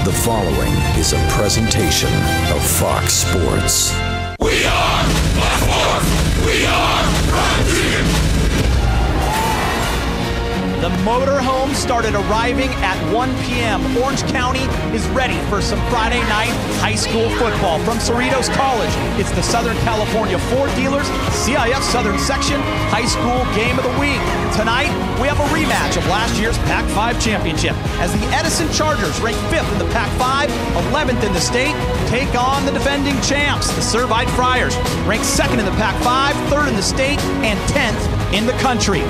The following is a presentation of Fox Sports. We are Fox Sports. We are Prime Team. The motorhome started arriving at 1 p.m. Orange County is ready for some Friday night high school football. From Cerritos College, it's the Southern California Ford Dealers CIF Southern Section High School Game of the Week. Tonight, we have a rematch of last year's Pac-5 championship as the Edison Chargers, ranked 5th in the Pac-5, 11th in the state, take on the defending champs, the Servite Friars, ranked 2nd in the Pac-5, 3rd in the state, and 10th in the country.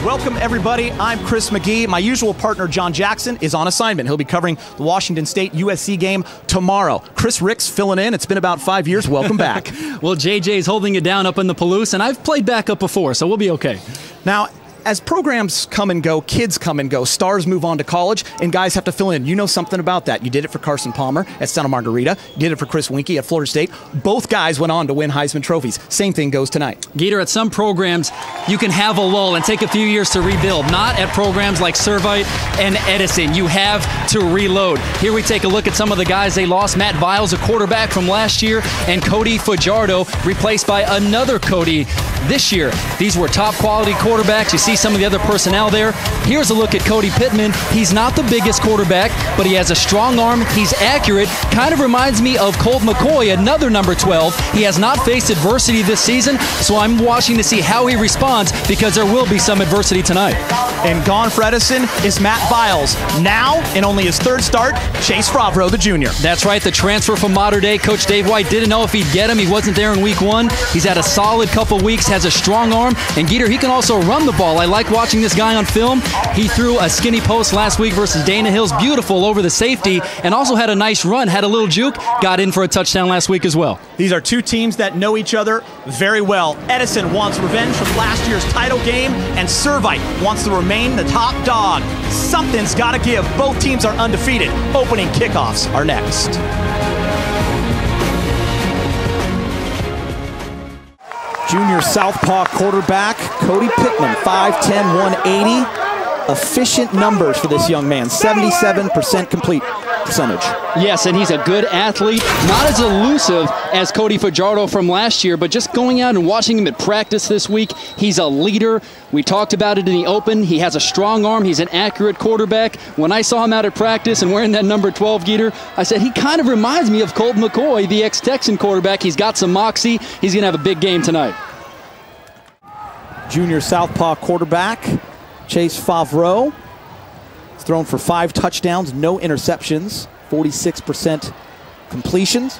Welcome, everybody. I'm Chris McGee. My usual partner, John Jackson, is on assignment. He'll be covering the Washington State USC game tomorrow. Chris Ricks filling in. It's been about 5 years. Welcome back. Well, JJ's holding it down up in the Palouse, and I've played backup before, so we'll be okay. Now, as programs come and go, kids come and go, stars move on to college, and guys have to fill in. You know something about that. You did it for Carson Palmer at Santa Margarita. You did it for Chris Winkie at Florida State. Both guys went on to win Heisman trophies. Same thing goes tonight. Gator, at some programs, you can have a lull and take a few years to rebuild. Not at programs like Servite and Edison. You have to reload. Here we take a look at some of the guys they lost. Matt Viles, a quarterback from last year, and Cody Fajardo, replaced by another Cody this year. These were top quality quarterbacks. You see some of the other personnel there. Here's a look at Cody Pittman. He's not the biggest quarterback, but he has a strong arm. He's accurate. Kind of reminds me of Colt McCoy, another number 12. He has not faced adversity this season, so I'm watching to see how he responds because there will be some adversity tonight. And gone for Edison is Matt Viles. Now, in only his third start, Chase Favreau, the junior. That's right, the transfer from Mater Dei. Coach Dave White didn't know if he'd get him. He wasn't there in week 1. He's had a solid couple weeks, has a strong arm, and Geeter, he can also run the ball. I like watching this guy on film. He threw a skinny post last week versus Dana Hills, beautiful over the safety, and also had a nice run, had a little juke, got in for a touchdown last week as well. These are two teams that know each other very well. Edison wants revenge from last year's title game, and Servite wants to remain the top dog. Something's got to give. Both teams are undefeated. Opening kickoffs are next. Junior southpaw quarterback Cody Pittman, 5'10", 180. Efficient numbers for this young man, 77% complete percentage. Yes, and he's a good athlete. Not as elusive as Cody Fajardo from last year, but just going out and watching him at practice this week, he's a leader. We talked about it in the open. He has a strong arm. He's an accurate quarterback. When I saw him out at practice and wearing that number 12 Geeter, I said, he kind of reminds me of Colt McCoy, the ex-Texan quarterback. He's got some moxie. He's going to have a big game tonight. Junior southpaw quarterback Chase Favreau. He's thrown for 5 touchdowns, no interceptions, 46% completions.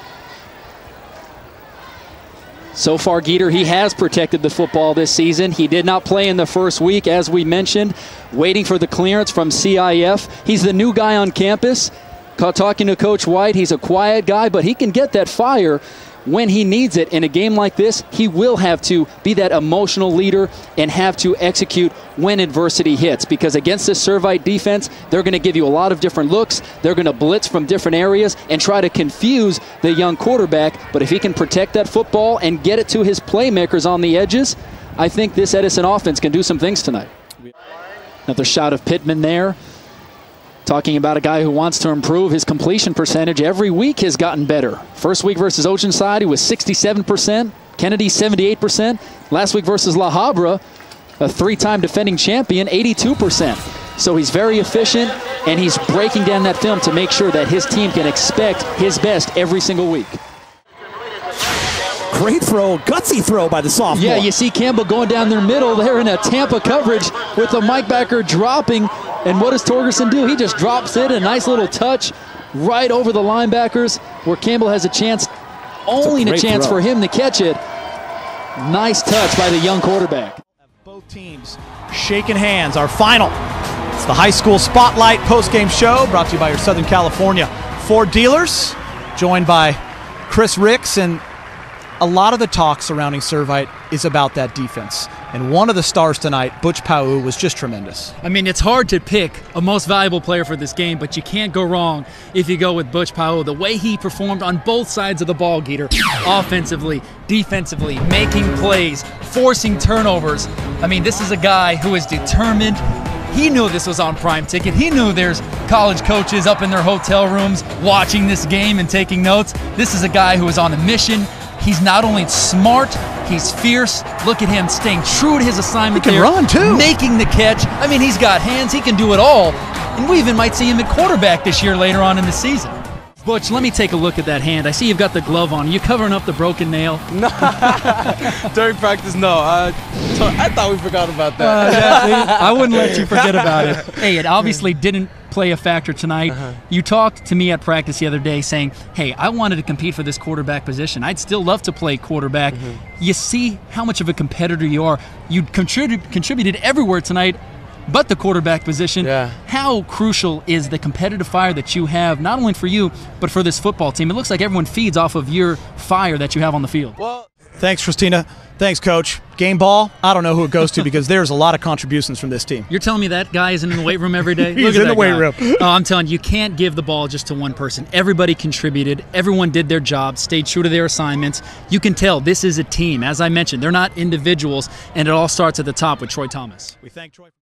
So far, Geeter, he has protected the football this season. He did not play in the first week, as we mentioned, waiting for the clearance from CIF. He's the new guy on campus. Talking to Coach White, he's a quiet guy, but he can get that fire when he needs it. In a game like this, he will have to be that emotional leader and have to execute when adversity hits, because against this Servite defense, they're going to give you a lot of different looks. They're going to blitz from different areas and try to confuse the young quarterback. But if he can protect that football and get it to his playmakers on the edges, I think this Edison offense can do some things tonight. Another shot of Pittman there. Talking about a guy who wants to improve his completion percentage. Every week has gotten better. First week versus Oceanside, he was 67%. Kennedy, 78%. Last week versus La Habra, a 3-time defending champion, 82%. So he's very efficient, and he's breaking down that film to make sure that his team can expect his best every single week. Great throw, gutsy throw by the sophomore. Yeah, you see Campbell going down their middle. They're in a Tampa coverage with the Mike backer dropping. And what does Torgerson do? He just drops it, a nice little touch right over the linebackers where Campbell has a chance, only a chance for him to catch it. Nice touch by the young quarterback. Both teams shaking hands. Our final. It's the High School Spotlight postgame show brought to you by your Southern California Ford dealers, joined by Chris Ricks. And a lot of the talk surrounding Servite is about that defense. And one of the stars tonight, Butch Pau, was just tremendous. I mean, it's hard to pick a most valuable player for this game, but you can't go wrong if you go with Butch Pau. The way he performed on both sides of the ball, Geeter, offensively, defensively, making plays, forcing turnovers. I mean, this is a guy who is determined, He knew this was on Prime Ticket. He knew there's college coaches up in their hotel rooms watching this game and taking notes. This is a guy who is on a mission. He's not only smart, he's fierce. Look at him staying true to his assignment. He can run, too. Making the catch. I mean, he's got hands. He can do it all. And we even might see him at quarterback this year later on in the season. Butch, let me take a look at that hand. I see you've got the glove on. Are you covering up the broken nail? No. During practice, no. I thought we forgot about that. I wouldn't let you forget about it. Hey, it obviously didn't play a factor tonight. You talked to me at practice the other day saying, hey, I wanted to compete for this quarterback position. I'd still love to play quarterback. You see how much of a competitor you are. You contributed everywhere tonight but the quarterback position. How crucial is the competitive fire that you have, not only for you, but for this football team? It looks like everyone feeds off of your fire that you have on the field. Well, thanks, Christina. Thanks, Coach. Game ball, I don't know who it goes to because there's a lot of contributions from this team. You're telling me that guy isn't in the weight room every day? He's in the weight room. Oh, I'm telling you, you can't give the ball just to one person. Everybody contributed. Everyone did their job, stayed true to their assignments. You can tell this is a team. As I mentioned, they're not individuals, and it all starts at the top with Troy Thomas. We thank Troy.